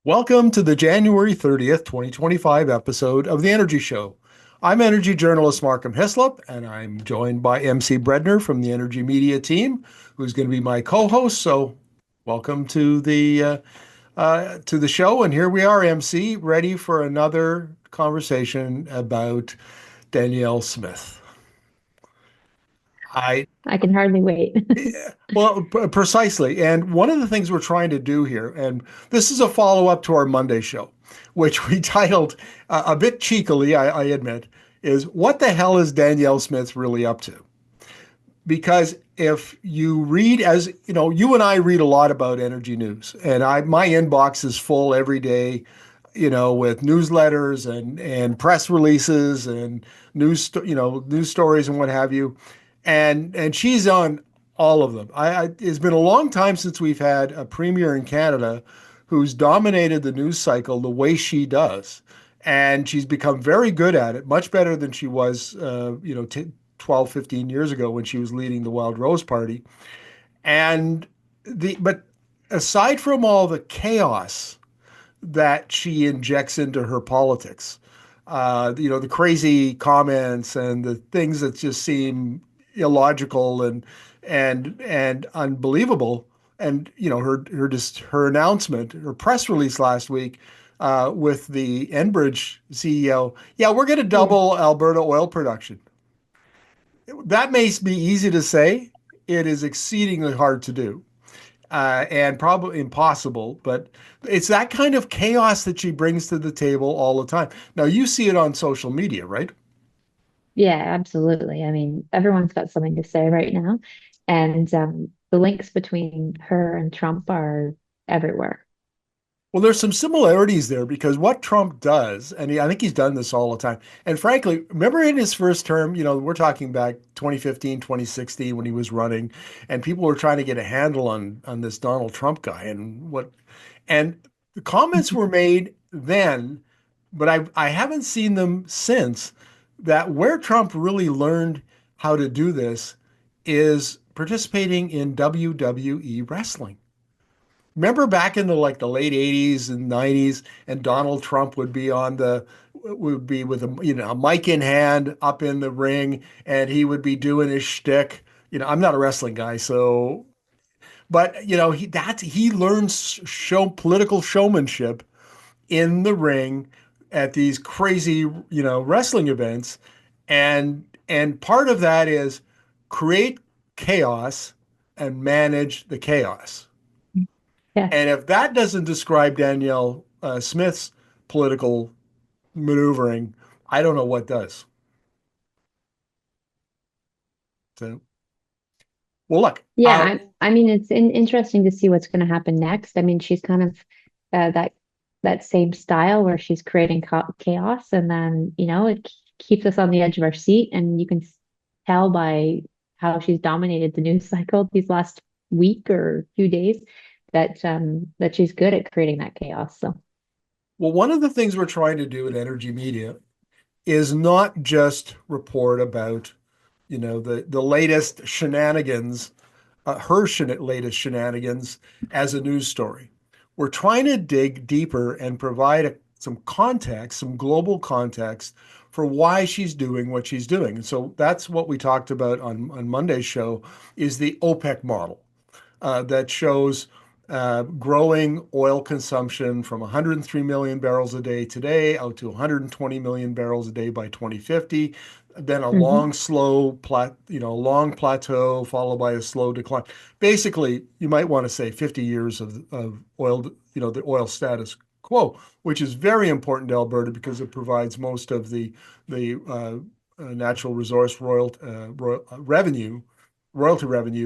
Welcome to the January 30th, 2025 episode of The Energy Show. I'm energy journalist Markham Hislop, and I'm joined by MC Breadner from the Energy Media team, who's going to be my co-host. So, welcome to the show. And here we are, MC, ready for another conversation about Danielle Smith. I I can hardly wait. Well, precisely. And one of the things we're trying to do here, and this is a follow-up to our Monday show, which we titled a bit cheekily, I admit, is what the hell is Danielle Smith really up to? Because if you read, as you know, you and I read a lot about energy news, and my inbox is full every day, with newsletters and press releases and news stories and what have you, and she's on all of them. It's been a long time since we've had a premier in Canada who's dominated the news cycle the way she does. And she's become very good at it, much better than she was, 12, 15 years ago when she was leading the Wild Rose Party. And but aside from all the chaos that she injects into her politics, the crazy comments and the things that just seem illogical and unbelievable. And her announcement, her press release last week with the Enbridge CEO, yeah, we're going to Yeah. double Alberta oil production. That may be easy to say. It is exceedingly hard to do, and probably impossible. But it's that kind of chaos that she brings to the table all the time. Now, you see it on social media, right? Yeah, absolutely. I mean, everyone's got something to say right now. And the links between her and Trump are everywhere. Well, there's some similarities there because what Trump does, and I think he's done this all the time. And frankly, remember in his first term, we're talking back 2015, 2016 when he was running, and people were trying to get a handle on this Donald Trump guy and the comments were made then, but I haven't seen them since, that where Trump really learned how to do this is participating in WWE wrestling. Remember back in the late 80s and 90s, and Donald Trump would be with a mic in hand up in the ring, and he would be doing his shtick. I'm not a wrestling guy, so but he learns political showmanship in the ring at these crazy, wrestling events. And part of that is create chaos and manage the chaos. Yes. And if that doesn't describe Danielle Smith's political maneuvering, I don't know what does. So, well, look, Yeah, I mean, it's interesting to see what's going to happen next. I mean, she's kind of that same style where she's creating chaos, and then it keeps us on the edge of our seat, and you can tell by how she's dominated the news cycle these last week or few days that she's good at creating that chaos. So well, one of the things we're trying to do at Energy Media is not just report about, the latest shenanigans, latest shenanigans as a news story. We're trying to dig deeper and provide some context, some global context for why she's doing what she's doing. And so that's what we talked about on Monday's show is the OPEC model that shows growing oil consumption from 103 million barrels a day today out to 120 million barrels a day by 2050. Then a mhm. long, long plateau followed by a slow decline. Basically, you might want to say 50 years of oil, the oil status quo, which is very important to Alberta because it provides most of the natural resource royalty revenue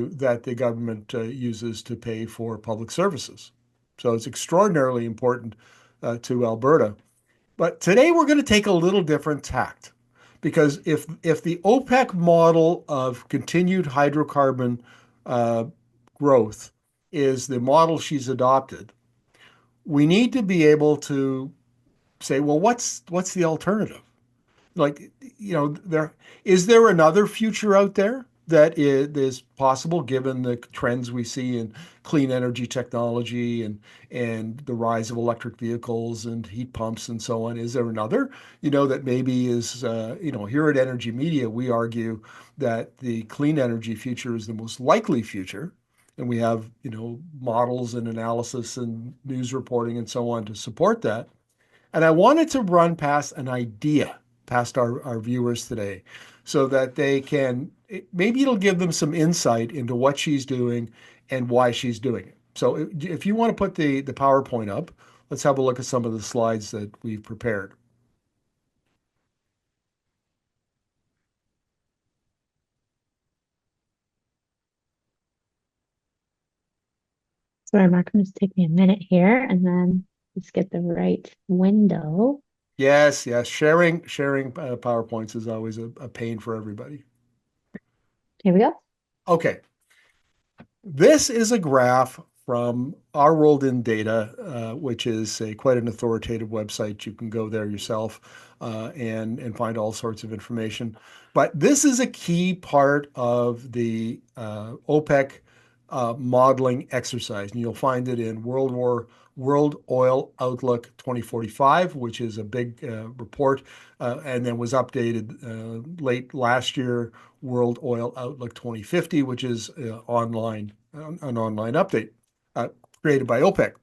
that the government uses to pay for public services. So it's extraordinarily important to Alberta. But today we're going to take a little different tact because if the OPEC model of continued hydrocarbon uh, growth is the model she's adopted, we need to be able to say, well, what's the alternative? Like, there is there another future out there that is possible given the trends we see in clean energy technology and the rise of electric vehicles and heat pumps and so on? Is there another, that maybe is, here at Energy Media, we argue that the clean energy future is the most likely future. And we have, models and analysis and news reporting and so on to support that. And I wanted to run past an idea past our viewers today so that they can, maybe it'll give them some insight into what she's doing and why she's doing it. So if you want to put the PowerPoint up, let's have a look at some of the slides that we've prepared. Sorry, Markham, just take me a minute here and then just get the right window. Yes, yes. Sharing PowerPoints is always a pain for everybody. Here we go. Okay. This is a graph from Our World in Data, which is quite an authoritative website. You can go there yourself and find all sorts of information. But this is a key part of the OPEC modeling exercise, and you'll find it in World Oil Outlook 2045, which is a big report, and then was updated late last year, World Oil Outlook 2050, which is an online update created by OPEC.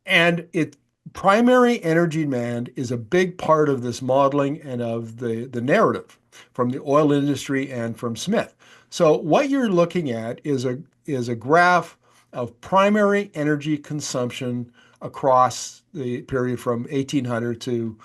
And primary energy demand is a big part of this modeling and of the narrative from the oil industry and from Smith. So what you're looking at is a graph of primary energy consumption across the period from 1800 to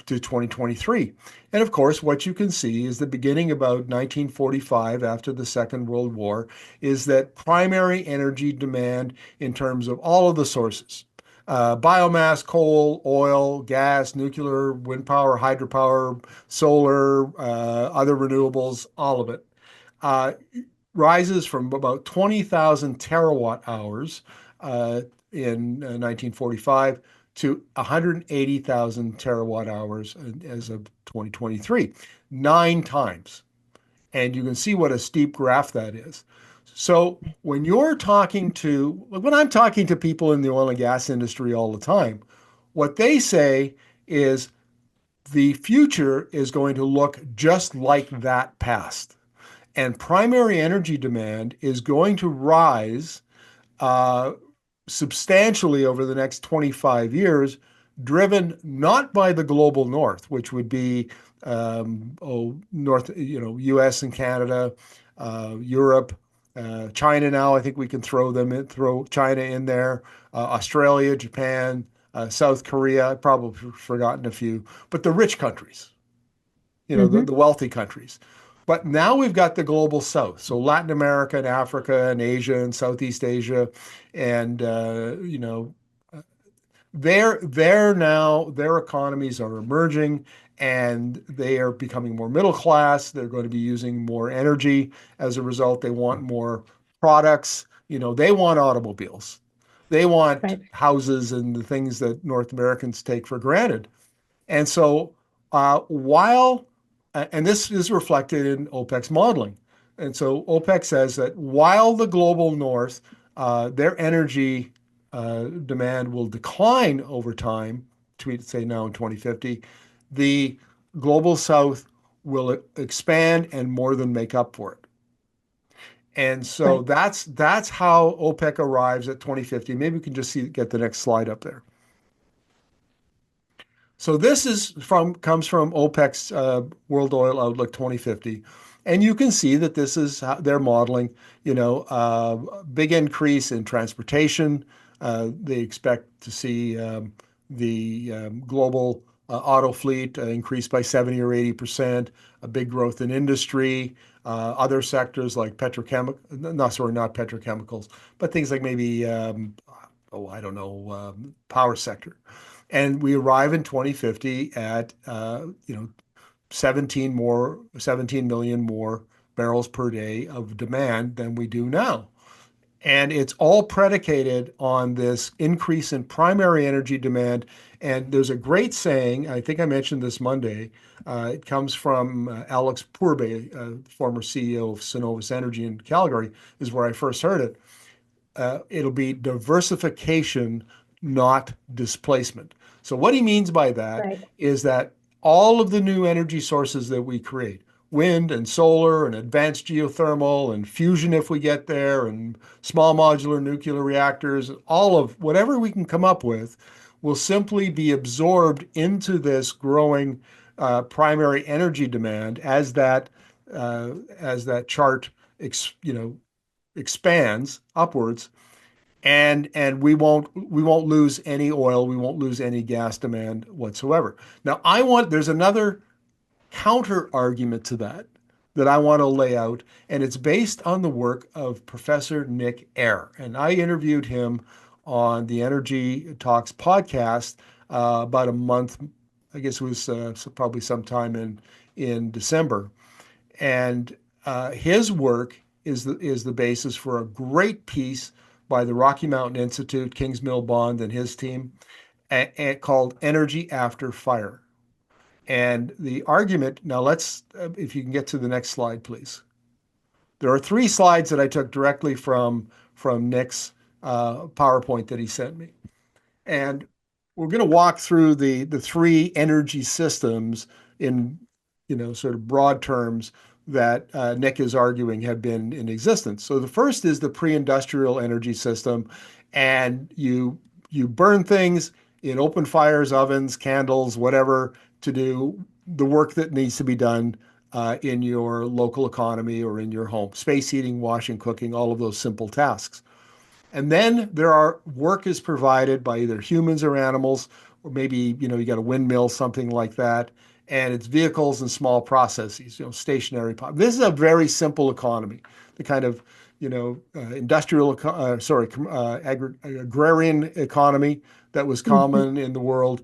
2023. And of course, what you can see is the beginning about 1945, after the Second World War, is that primary energy demand in terms of all of the sources, biomass, coal, oil, gas, nuclear, wind power, hydropower, solar, other renewables, all of it, uh, rises from about 20,000 terawatt hours in 1945 to 180,000 terawatt hours as of 2023, 9 times. And you can see what a steep graph that is. So when I'm talking to people in the oil and gas industry all the time, what they say is the future is going to look just like that past. And primary energy demand is going to rise uh, substantially over the next 25 years, driven not by the global north, which would be North, U.S. and Canada, Europe, China. Now I think we can throw China in there, Australia, Japan, South Korea. I've probably forgotten a few, but the rich countries, Mm-hmm. the wealthy countries. But now we've got the global south. So Latin America and Africa and Asia and Southeast Asia. And, their economies are emerging and they are becoming more middle class. They're going to be using more energy. As a result, they want more products. They want automobiles. They want Right. houses and the things that North Americans take for granted. And so, while, and this is reflected in OPEC's modeling. And so, OPEC says that while the global north, their energy demand will decline over time, to say now in 2050, the global south will expand and more than make up for it. And so Right. that's how OPEC arrives at 2050. Maybe we can just get the next slide up there. So this comes from OPEC's World Oil Outlook 2050, and you can see that this is how they're modeling. Big increase in transportation. They expect to see the global auto fleet increase by 70 or 80%. A big growth in industry. Other sectors like petrochemical, no, sorry, not petrochemicals, but things like maybe I don't know, power sector. And we arrive in 2050 at 17 million more barrels per day of demand than we do now. And it's all predicated on this increase in primary energy demand. And there's a great saying, I think I mentioned this Monday. It comes from Alex Pourbaix, former CEO of Cenovus Energy in Calgary, is where I first heard it. It'll be diversification, not displacement. So, what he means by that Right. is that all of the new energy sources that we create, wind and solar and advanced geothermal and fusion if we get there, and small modular nuclear reactors, all of whatever we can come up with will simply be absorbed into this growing primary energy demand as that chart expands upwards, and we won't lose any oil, we won't lose any gas demand whatsoever. Now, there's another counter argument to that I want to lay out, and it's based on the work of Professor Nick Eyre. And I interviewed him on the Energy Talks podcast about a month, I guess it was probably sometime in December. And his work is the basis for a great piece by the Rocky Mountain Institute, Kingsmill Bond, and his team, called "Energy After Fire." And the argument now, if you can get to the next slide, please. There are three slides that I took directly from Nick's PowerPoint that he sent me, and we're going to walk through the three energy systems in sort of broad terms that Nick is arguing have been in existence. So the first is the pre-industrial energy system, and you burn things in open fires, ovens, candles, whatever, to do the work that needs to be done in your local economy or in your home. Space heating, washing, cooking, all of those simple tasks. And then work is provided by either humans or animals, or maybe, you got a windmill, something like that. And it's vehicles and small processes, stationary. This is a very simple economy, the kind of, industrial, agrarian economy that was Mhm. common in the world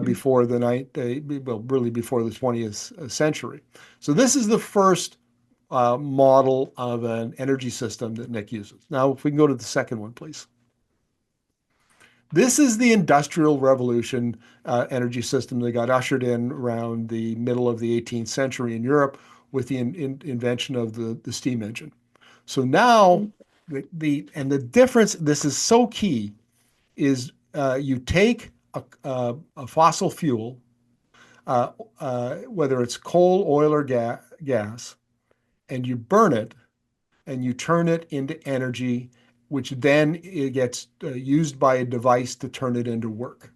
before really before the 20th century. So this is the first model of an energy system that Nick uses. Now, if we can go to the second one, please. This is the Industrial Revolution energy system that got ushered in around the middle of the 18th century in Europe with the invention of the steam engine. So now, the difference, this is so key, is you take a fossil fuel, whether it's coal, oil, or gas, and you burn it and you turn it into energy, which then it gets used by a device to turn it into work.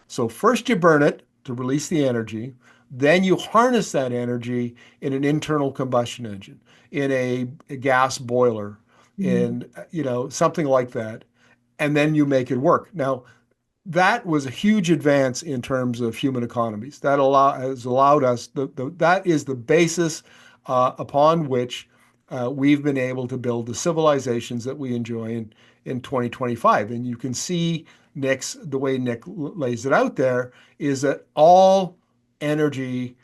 So first you burn it to release the energy, then you harness that energy in an internal combustion engine, in a gas boiler, Mhm. in something like that, and then you make it work. Now, that was a huge advance in terms of human economies. Has allowed us, that is the basis upon which we've been able to build the civilizations that we enjoy in 2025. And you can see the way Nick lays it out there is that all energy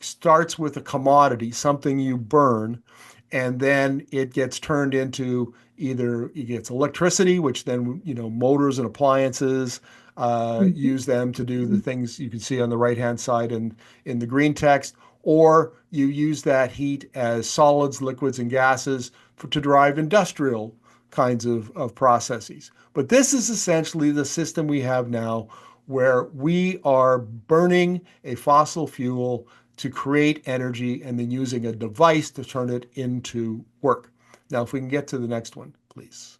starts with a commodity, something you burn, and then it gets turned into either it gets electricity, which then motors and appliances use them to do the Mhm. things you can see on the right hand side in the green text, or you use that heat as solids, liquids, and gases to drive industrial kinds of processes. But this is essentially the system we have now, where we are burning a fossil fuel to create energy and then using a device to turn it into work. Now, if we can get to the next one, please.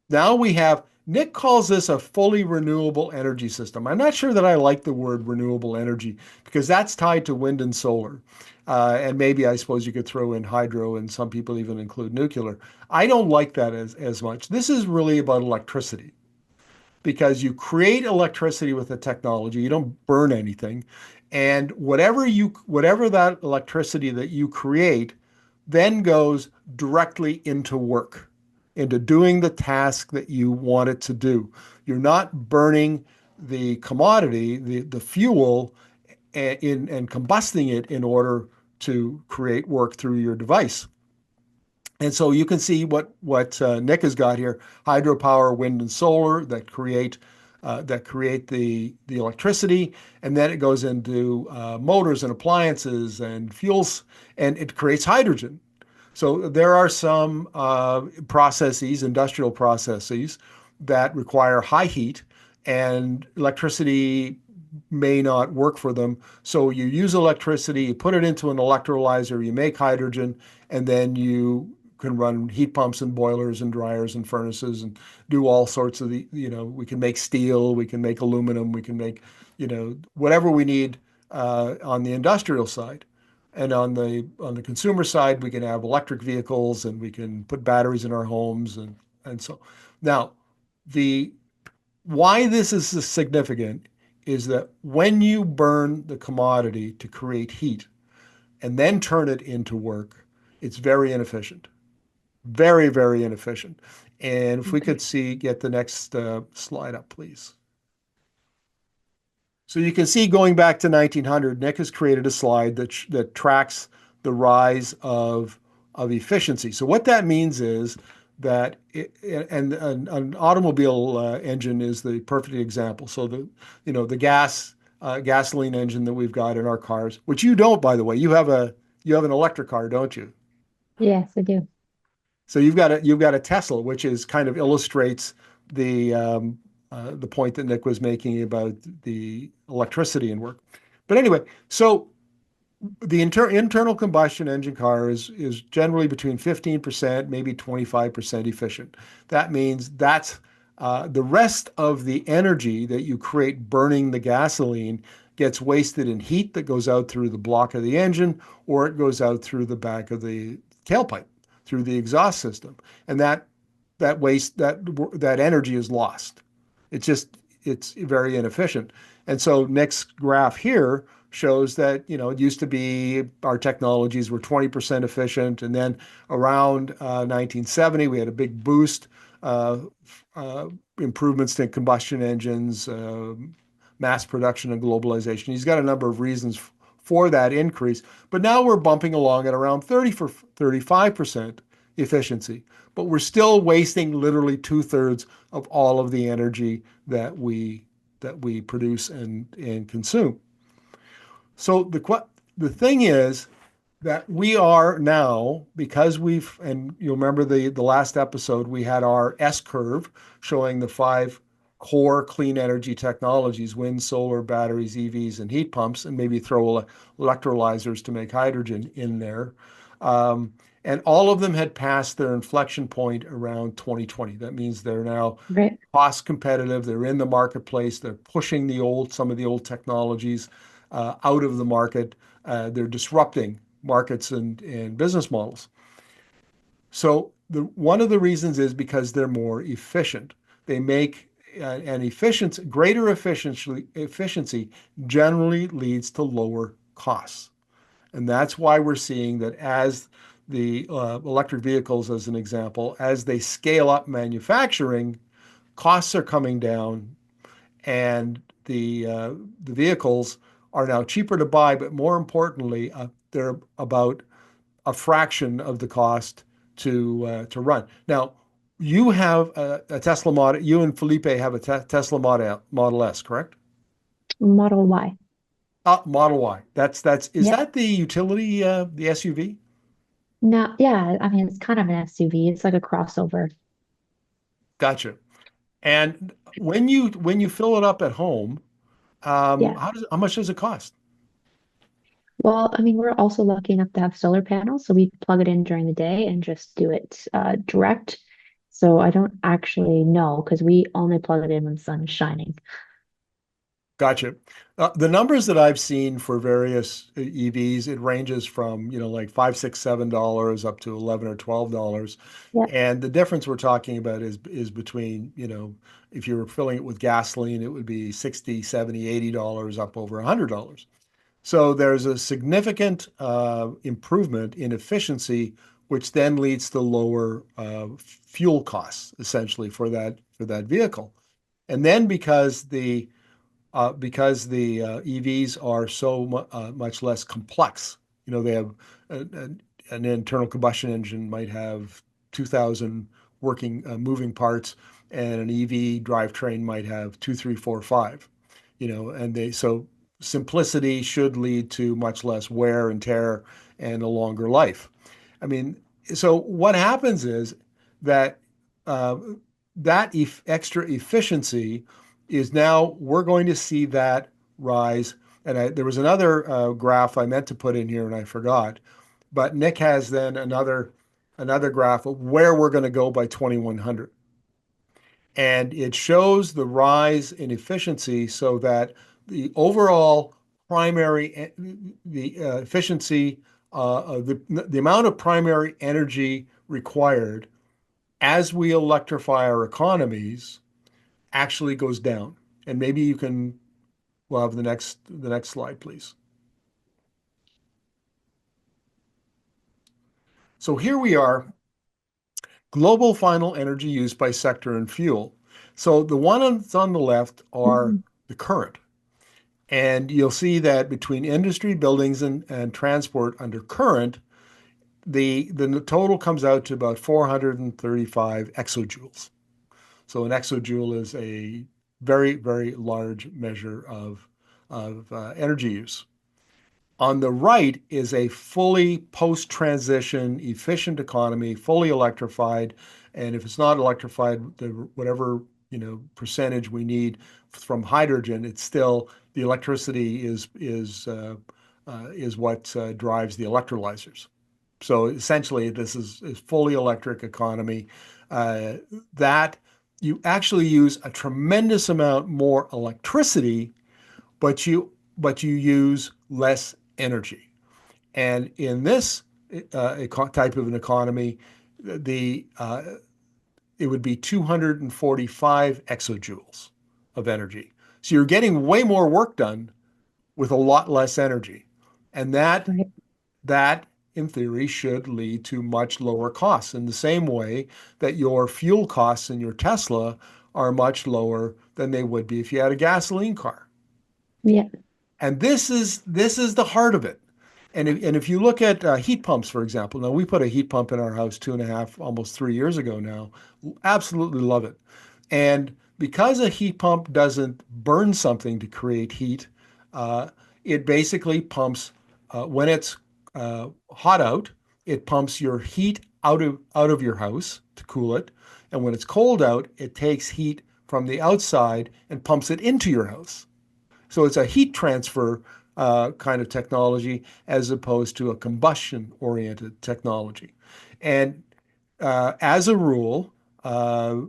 Now we have, Nick calls this a fully renewable energy system. I'm not sure that I like the word renewable energy because that's tied to wind and solar. And maybe I suppose you could throw in hydro, and some people even include nuclear. I don't like that as much. This is really about electricity, because you create electricity with the technology. You don't burn anything. And whatever that electricity that you create then goes directly into work, into doing the task that you want it to do. You're not burning the commodity, the fuel, and combusting it in order to create work through your device. And so you can see what Nick has got here: hydropower, wind, and solar that create the electricity, and then it goes into motors and appliances and fuels, and it creates hydrogen. So there are some processes, industrial processes, that require high heat, and electricity may not work for them. So you use electricity, you put it into an electrolyzer, you make hydrogen, and then you can run heat pumps and boilers and dryers and furnaces and do all sorts of we can make steel, we can make aluminum, we can make, whatever we need on the industrial side. And on the consumer side, we can have electric vehicles and we can put batteries in our homes and so now the why this is significant is that when you burn the commodity to create heat and then turn it into work, it's very inefficient. Very, very inefficient. And if we Okay. could get the next slide up, please. So you can see going back to 1900, Nick has created a slide that tracks the rise of efficiency. So what that means is that an automobile engine is the perfect example. So the gasoline engine that we've got in our cars, which you don't, by the way, you have an electric car, don't you? Yes, I do. So you've got a Tesla, which is kind of illustrates the point that Nick was making about the electricity and work. But anyway, so the internal combustion engine car is generally between 15%, maybe 25% efficient. That means that's the rest of the energy that you create burning the gasoline gets wasted in heat that goes out through the block of the engine, or it goes out through the back of the tailpipe, through the exhaust system. And that waste that energy is lost. It's very inefficient. And so next graph here shows that it used to be our technologies were 20% efficient, and then around 1970 we had a big boost, uh, uh, improvements to combustion engines, mass production and globalization. He's got a number of reasons for that increase, but now we're bumping along at around 35% efficiency, but we're still wasting literally two-thirds of all of the energy that we produce and consume. So the thing is that we are now, because and you'll remember the last episode, we had our S curve showing the five core clean energy technologies: wind, solar, batteries, EVs, and heat pumps, and maybe throw electrolyzers to make hydrogen in there. Um, and all of them had passed their inflection point around 2020. That means they're now Right. cost competitive. They're in the marketplace. They're pushing some of the old technologies out of the market. They're disrupting markets and business models. So one of the reasons is because they're more efficient. They make an greater efficiency generally leads to lower costs. And that's why we're seeing that as the electric vehicles, as an example, as they scale up manufacturing, costs are coming down, and the vehicles are now cheaper to buy, but more importantly, they're about a fraction of the cost to run. Now, you have a Tesla model. You and Felipe have a Tesla Model S, correct? Model Y. Model Y. That's is Yep. that the utility, the SUV? No, yeah, I mean it's kind of an SUV. It's like a crossover. Gotcha. And when you fill it up at home, Yeah. how much does it cost? Well, I mean, we're also lucky enough to have solar panels, so we plug it in during the day and just do it direct. So I don't actually know because we only plug it in when the sun is shining. Gotcha. The numbers that I've seen for various EVs, it ranges from, like five, six, $7 up to 11 or $12. Yeah. And the difference we're talking about is between, if you were filling it with gasoline, it would be 60, 70, $80 up over $100. So there's a significant improvement in efficiency, which then leads to lower fuel costs, essentially, for that vehicle. And then because the EVs are so much less complex. They have an internal combustion engine might have 2,000 working moving parts, and an EV drivetrain might have two, three, four, five. And they so simplicity should lead to much less wear and tear and a longer life. I mean, so what happens is that uh, that extra efficiency is now we're going to see that rise. And there was another graph I meant to put in here and I forgot, but Nick has then another graph of where we're going to go by 2100. And it shows the rise in efficiency so that the overall primary the efficiency the amount of primary energy required as we electrify our economies actually goes down. And maybe you can we'll have the next slide, please. So here we are, global final energy use by sector and fuel. So the ones on the left are Mhm. the current. And you'll see that between industry, buildings, and transport under current, the total comes out to about 435 exajoules. So an exajoule is a very, very large measure of energy use. On the right is a fully post-transition, efficient economy, fully electrified. And if it's not electrified, whatever percentage we need from hydrogen, it's still the electricity is what drives the electrolyzers. So essentially, this is fully electric economy. Uh, that you actually use a tremendous amount more electricity, but you use less energy. And in this type of an economy, the it would be 245 exajoules of energy. So you're getting way more work done with a lot less energy, and Right. that in theory should lead to much lower costs. In the same way that your fuel costs in your Tesla are much lower than they would be if you had a gasoline car. Yeah. And this is the heart of it. And if you look at heat pumps, for example, now we put a heat pump in our house 2.5, almost 3 years ago now. Absolutely love it. And because a heat pump doesn't burn something to create heat, uh, it basically pumps when it's hot out, it pumps your heat out of your house to cool it, and when it's cold out, it takes heat from the outside and pumps it into your house. So it's a heat transfer kind of technology as opposed to a combustion oriented technology. And as a rule, uh,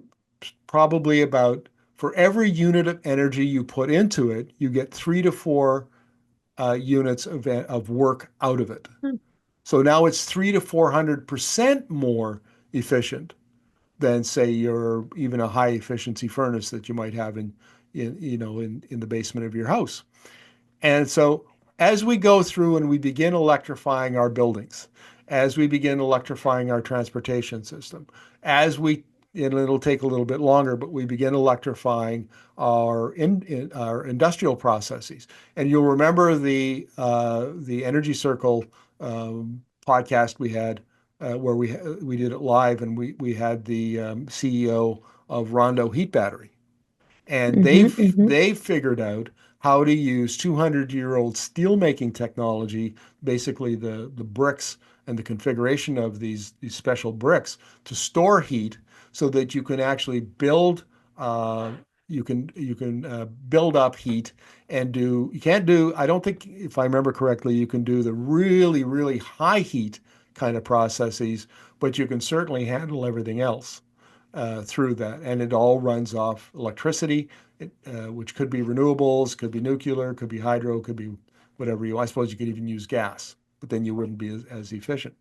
probably about for every unit of energy you put into it, you get 3 to 4 units of work out of it. Hmm. So now it's 300 to 400% more efficient than say your even a high efficiency furnace that you might have in the basement of your house. And so as we go through and we begin electrifying our buildings, as we begin electrifying our transportation system, as we and it'll take a little bit longer, but we begin electrifying our industrial processes. And you'll remember the Energy Circle podcast we had where we did it live, and we had the CEO of Rondo Heat Battery, and Hmm. Hmm. they've figured out how to use 200-year-old steelmaking technology, basically the bricks and the configuration of these special bricks to store heat, so that you can actually build uh, you can build up heat and do you can't do I don't think if I remember correctly you can do the really really high heat kind of processes, but you can certainly handle everything else through that. And it all runs off electricity, which could be renewables, could be nuclear, could be hydro, could be whatever I suppose you could even use gas, but then you wouldn't be as efficient.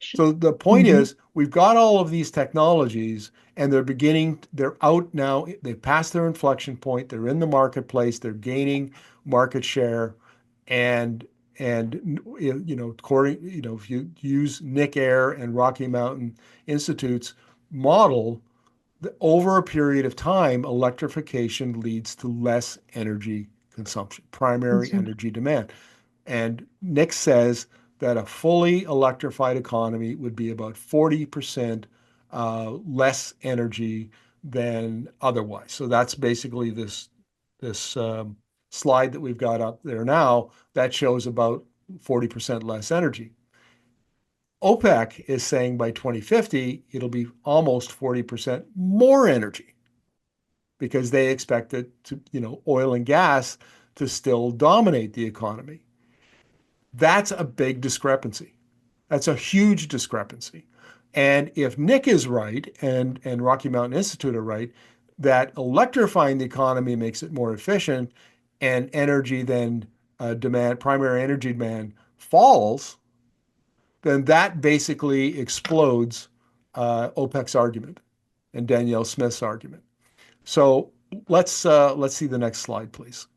So the point Hmm. is, we've got all of these technologies and they're out now. They've passed their inflection point. They're in the marketplace. They're gaining market share. And, according, if you use Nick Air and Rocky Mountain Institute's model, over a period of time, electrification leads to less energy consumption, primary Consumption. energy demand. And Nick says that a fully electrified economy would be about 40% less energy than otherwise. So that's basically this slide that we've got up there now that shows about 40% less energy. OPEC is saying by 2050, it'll be almost 40% more energy because they expect it to, oil and gas to still dominate the economy. That's a big discrepancy. That's a huge discrepancy. And if Nick is right and Rocky Mountain Institute are right, that electrifying the economy makes it more efficient and energy then demand, primary energy demand falls, then that basically explodes OPEC's argument and Danielle Smith's argument. So let's see the next slide, please.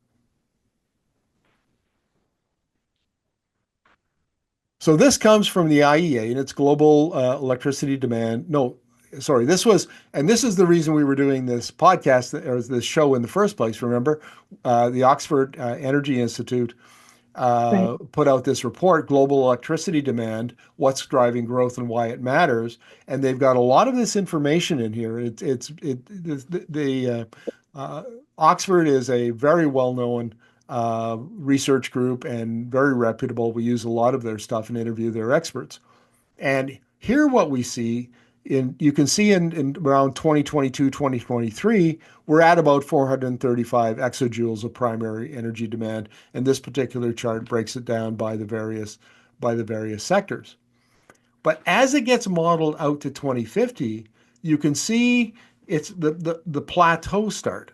So this comes from the IEA and it's global electricity demand. No, sorry, and this is the reason we were doing this podcast or this show in the first place. Remember, the Oxford Energy Institute Right. put out this report, Global Electricity Demand, What's Driving Growth and Why It Matters. And they've got a lot of this information in here. Oxford is a very well-known research group and very reputable. We use a lot of their stuff and interview their experts. And here what we see you can see in around 2022, 2023, we're at about 435 exajoules of primary energy demand. And this particular chart breaks it down by the various sectors. But as it gets modeled out to 2050, you can see it's the plateau start.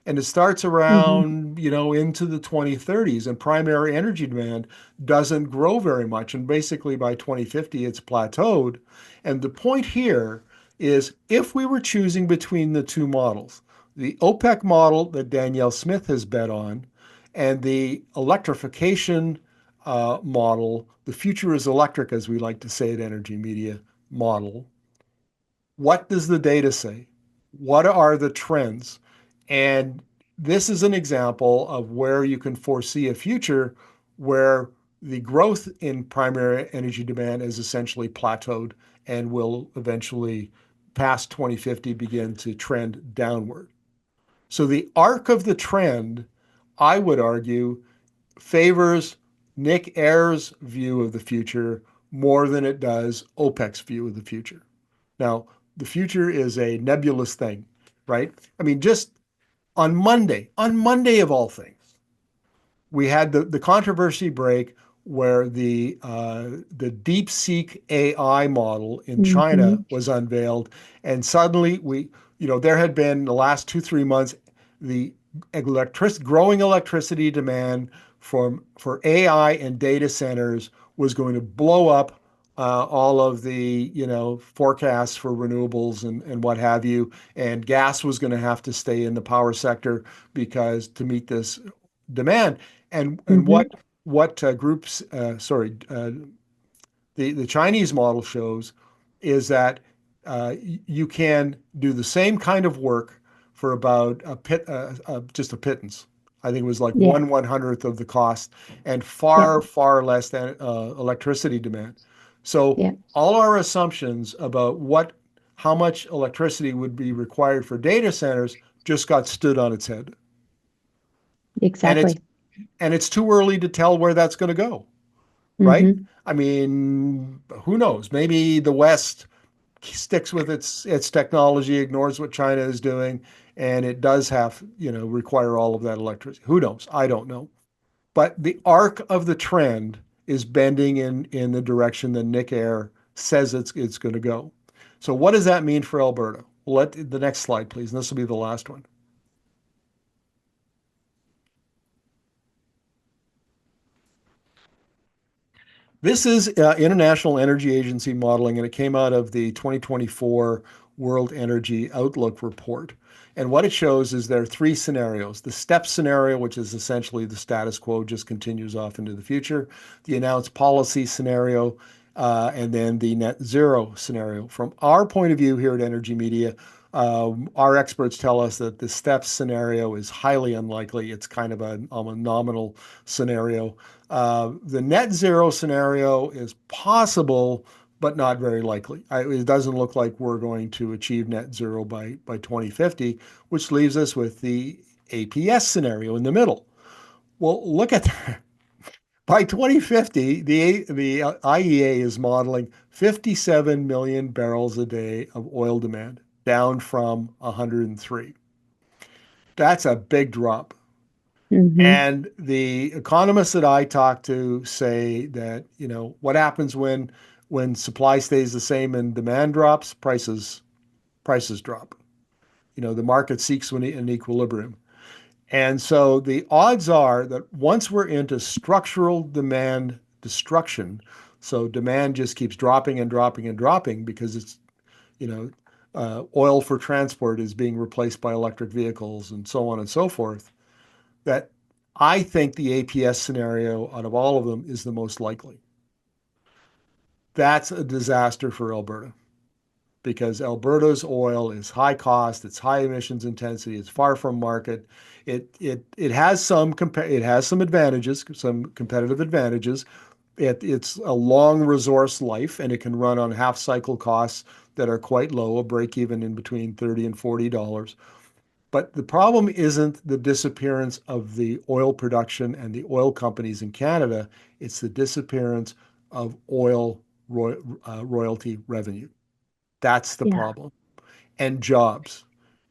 And it starts Hmm. around, into the 2030s, and primary energy demand doesn't grow very much. And basically by 2050, it's plateaued. And the point here is if we were choosing between the two models, the OPEC model that Danielle Smith has bet on, and the electrification model, the future is electric, as we like to say at Energy Media model, what does the data say? What are the trends? And this is an example of where you can foresee a future where the growth in primary energy demand is essentially plateaued and will eventually, past 2050, begin to trend downward. So the arc of the trend, I would argue, favors Nick Ayer's view of the future more than it does OPEC's view of the future. Now, the future is a nebulous thing, right? I mean, just on Monday of all things, we had the controversy break where the DeepSeek AI model in China Hmm. was unveiled, and suddenly there had been the last 2 3 months the growing electricity demand for AI and data centers was going to blow up all of the forecasts for renewables and what have you, and gas was going to have to stay in the power sector because to meet this demand. And Hmm. what groups the Chinese model shows is that you can do the same kind of work for about just a pittance. I think it was like Yeah. 1/100th of the cost and Yeah. far less than electricity demand. So Yeah. all our assumptions about how much electricity would be required for data centers just got stood on its head. And it's Exactly. and it's too early to tell where that's going to go, right? Hmm. I mean, who knows? Maybe the West sticks with its technology, ignores what China is doing, and it does require all of that electricity. Who knows? I don't know. But the arc of the trend is bending in the direction that Nick Ayer says it's going to go. So what does that mean for Alberta? Let the next slide, please. And this will be the last one. This is International Energy Agency modeling, and it came out of the 2024 World Energy Outlook report. And what it shows is there are three scenarios. The STEP scenario, which is essentially the status quo, just continues off into the future. The announced policy scenario, and then the net zero scenario. From our point of view here at Energy Media, Our experts tell us that the steps scenario is highly unlikely. It's kind of a nominal scenario. The net zero scenario is possible, but not very likely. It doesn't look like we're going to achieve net zero by 2050, which leaves us with the APS scenario in the middle. Well, look at that. By 2050, the IEA is modeling 57 million barrels a day of oil demand, down from 103. That's a big drop. Hmm. And the economists that I talk to say that, what happens when supply stays the same and demand drops, prices drop. The market seeks an equilibrium. And so the odds are that once we're into structural demand destruction, so demand just keeps dropping and dropping and dropping because you know, oil for transport is being replaced by electric vehicles and so on and so forth, that I think the APS scenario out of all of them is the most likely. That's a disaster for Alberta because Alberta's oil is high cost, it's high emissions intensity, it's far from market. It has some advantages, some competitive advantages. It's a long resource life and it can run on half cycle costs that are quite low, a break even in between $30 and $40. But the problem isn't the disappearance of the oil production and the oil companies in Canada, it's the disappearance of royalty revenue. That's the Yeah. problem. And jobs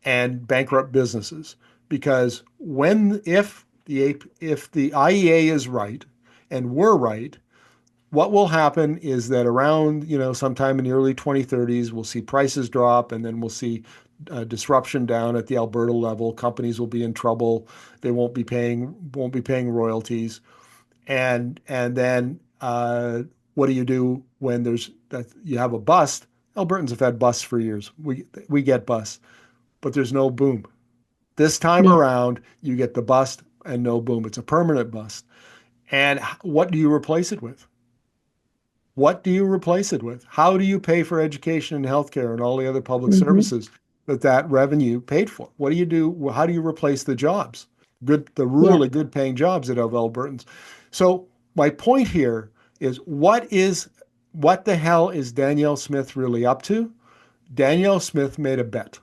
and bankrupt businesses. Because if the IEA is right and we're right, what will happen is that around, sometime in the early 2030s, we'll see prices drop and then we'll see disruption down at the Alberta level. Companies will be in trouble. They won't be paying royalties. And then what do you do when you have a bust? Albertans have had busts for years. We get busts, but there's no boom. This time Yeah. around, you get the bust and no boom. It's a permanent bust. And what do you replace it with? What do you replace it with? How do you pay for education and healthcare and all the other public Hmm. services that revenue paid for? What do you do? How do you replace the jobs? The Yeah. really good paying jobs that have Albertans. So my point here is what the hell is Danielle Smith really up to? Danielle Smith made a bet.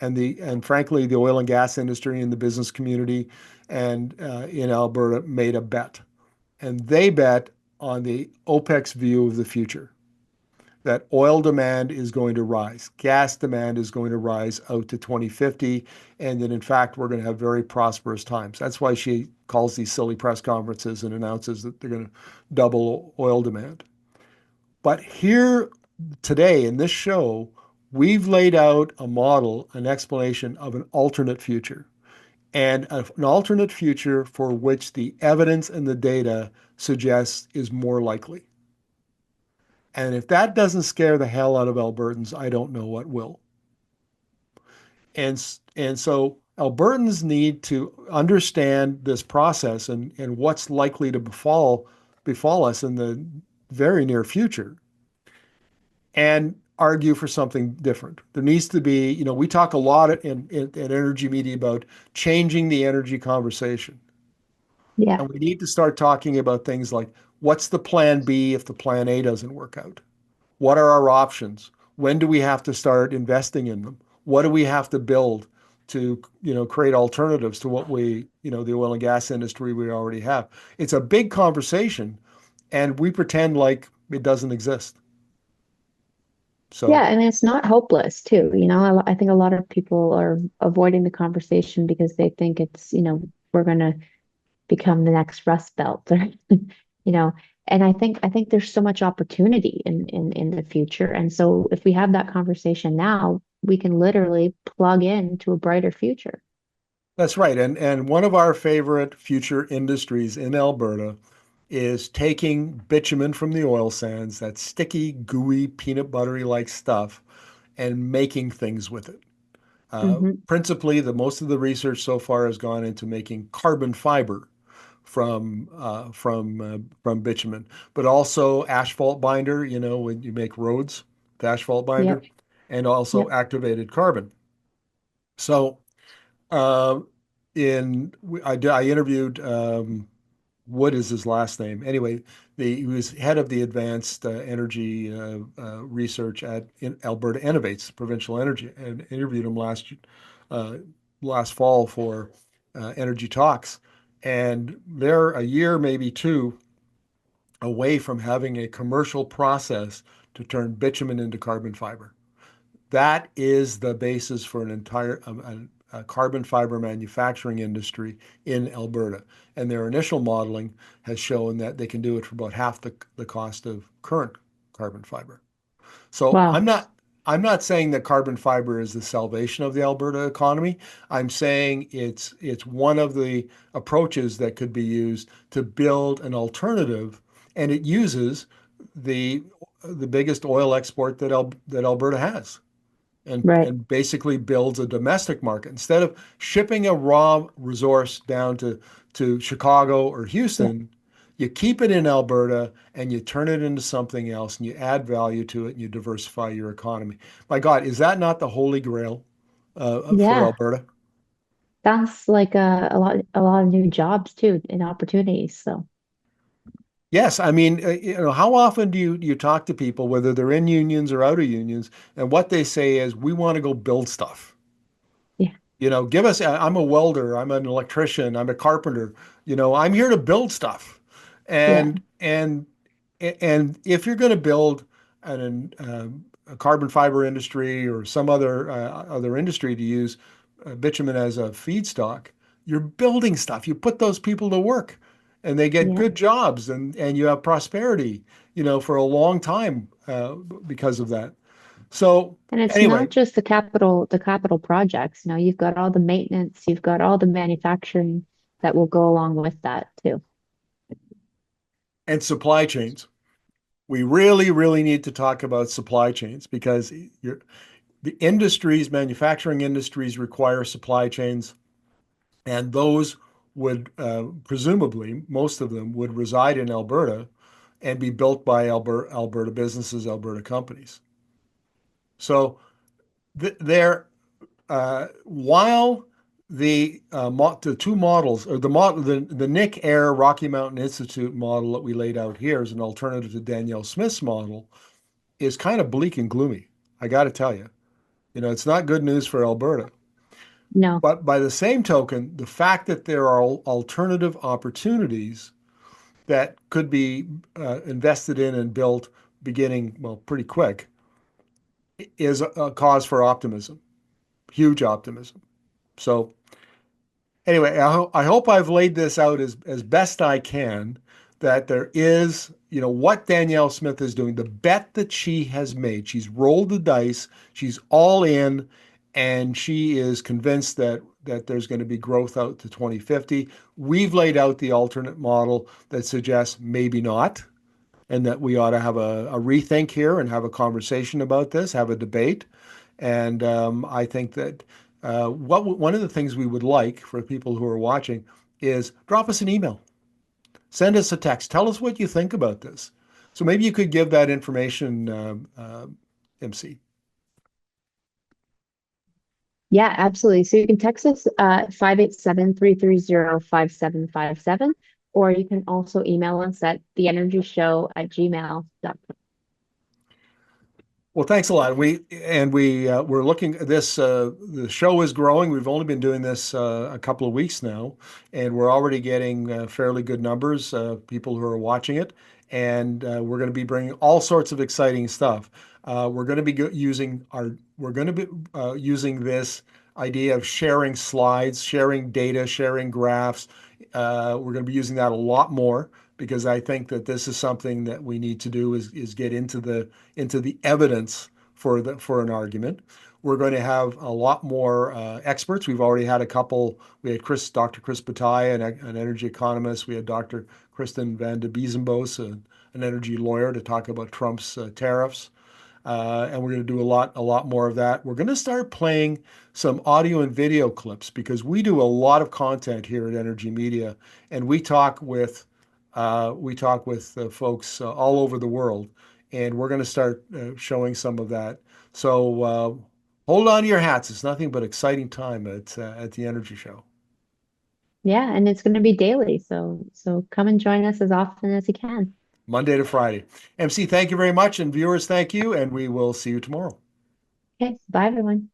And frankly, the oil and gas industry and the business community and in Alberta made a bet. And they bet on the OPEC's view of the future that oil demand is going to rise, gas demand is going to rise out to 2050, and that in fact we're going to have very prosperous times. That's why she calls these silly press conferences and announces that they're going to double oil demand. But here today in this show, we've laid out a model, an explanation of an alternate future, and an alternate future for which the evidence and the data suggests is more likely. And if that doesn't scare the hell out of Albertans, I don't know what will. And so Albertans need to understand this process and what's likely to befall us in the very near future and argue for something different. There needs to be, we talk a lot in energy media about changing the energy conversation. Yeah. And we need to start talking about things like what's the plan B if the plan A doesn't work out? What are our options? When do we have to start investing in them? What do we have to build to, create alternatives to what the oil and gas industry we already have? It's a big conversation, and we pretend like it doesn't exist. Yeah, So and it's not hopeless too. I think a lot of people are avoiding the conversation because they think it's, we're going to become the next Rust Belt, or, you know, and I think there's so much opportunity in the future. And so if we have that conversation now, we can literally plug into a brighter future. that's right. And one of our favorite future industries in Alberta is taking bitumen from the oil sands, that sticky, gooey, peanut buttery like stuff, and making things with it. Hmm. Principally, the most of the research so far has gone into making carbon fiber from bitumen, but also asphalt binder. When you make roads, the asphalt binder. Yep. and also Yep. activated carbon. So uh, I interviewed what is his last name? Anyway, he was head of the advanced energy research at Alberta Innovates Provincial Energy, and interviewed him uh, last fall for Energy Talks. And they're a year, maybe two, away from having a commercial process to turn bitumen into carbon fiber. That is the basis for an entire a carbon fiber manufacturing industry in Alberta. And their initial modeling has shown that they can do it for about half the cost of current carbon fiber. So Wow. I'm not saying that carbon fiber is the salvation of the Alberta economy. I'm saying it's one of the approaches that could be used to build an alternative, and it uses the the biggest oil export that Alberta has, Right. and basically builds a domestic market. Instead of shipping a raw resource down to Chicago or Yeah. Houston, you keep it in Alberta and you turn it into something else and you add value to it and you diversify your economy. My God, is that not the holy grail for Yeah. Alberta? Sounds like a lot of new jobs too and opportunities. So Yes, I mean, how often do you talk to people, whether they're in unions or out of unions, and what they say is, we want to go build stuff. yeah. Give us, I'm a welder, I'm an electrician, I'm a carpenter, I'm here to build stuff. Yeah. And if you're going to build a carbon fiber industry or some other industry to use bitumen as a feedstock, you're building stuff. You put those people to work and they get Yeah. good jobs, and you have prosperity, for a long time because of that. So And it's anyway, not just the capital projects. You know, you've got all the maintenance, you've got all the manufacturing that will go along with that too. and supply chains. We really, really need to talk about supply chains because the manufacturing industries require supply chains, and those would presumably, most of them would reside in Alberta and be built by Alberta businesses, Alberta companies. So there, while the two models, or the Nick Air Rocky Mountain Institute model that we laid out here as an alternative to Danielle Smith's model, is kind of bleak and gloomy. I got to tell you, it's not good news for Alberta. No. But by the same token, the fact that there are alternative opportunities that could be invested in and built beginning, well, pretty quick, is a cause for optimism, huge optimism. So anyway, I hope I've laid this out as best I can, that there is, what Danielle Smith is doing, the bet that she has made. She's rolled the dice, she's all in, and she is convinced that there's going to be growth out to 2050. We've laid out the alternate model that suggests maybe not, and that we ought to have a rethink here and have a conversation about this, have a debate. And I think that one of the things we would like for people who are watching is drop us an email, send us a text, tell us what you think about this. So maybe you could give that information, MC. Yeah, absolutely. So you can text us 587-330-5757, or you can also email us at theenergyshow@gmail.com. Well, thanks a lot. We're looking at this. The show is growing. We've only been doing this a couple of weeks now, and we're already getting fairly good numbers, people who are watching it. And we're going to be bringing all sorts of exciting stuff. We're going to be using our. We're going to be using this idea of sharing slides, sharing data, sharing graphs. We're going to be using that a lot more, because I think that this is something that we need to do, is get into the evidence for an argument. We're going to have a lot more experts. We've already had a couple. We had Dr. Chris Bataille, an energy economist. We had Dr. Kristen van de Biesenbos, an energy lawyer, to talk about Trump's tariffs. And we're going to do a lot more of that. We're going to start playing some audio and video clips, because we do a lot of content here at Energy Media, and we talk with folks all over the world. and we're going to start showing some of that. So hold on to your hats. It's nothing but exciting time at the Energy Show, Yeah, and it's going to be daily. So come and join us as often as you can. Monday to Friday. MC, thank you very much, and viewers, thank you, and we will see you tomorrow. Okay, bye everyone.